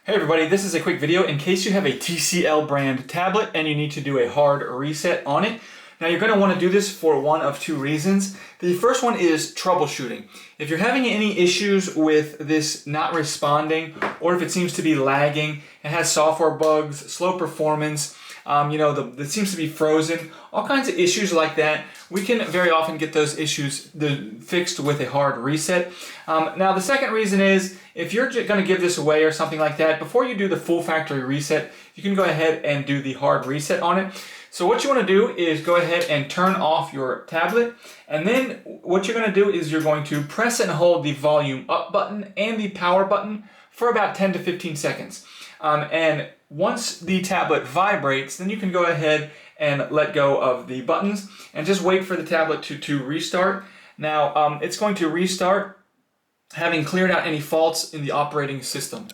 Hey everybody, this is a quick video in case you have a TCL brand tablet and you need to do a hard reset on it. Now you're going to want to do this for one of two reasons. The first one is troubleshooting. If you're having any issues with this not responding, or if it seems to be lagging, it has software bugs, slow performance, it seems to be frozen, all kinds of issues like that, we can very often get those issues fixed with a hard reset. Now the second reason is, if you're going to give this away or something like that, before you do the full factory reset, you can go ahead and do the hard reset on it. So what you want to do is go ahead and turn off your tablet, and then what you're going to do is you're going to press and hold the volume up button and the power button for about 10 to 15 seconds. And once the tablet vibrates, then you can go ahead and let go of the buttons and just wait for the tablet to restart. Now it's going to restart having cleared out any faults in the operating system.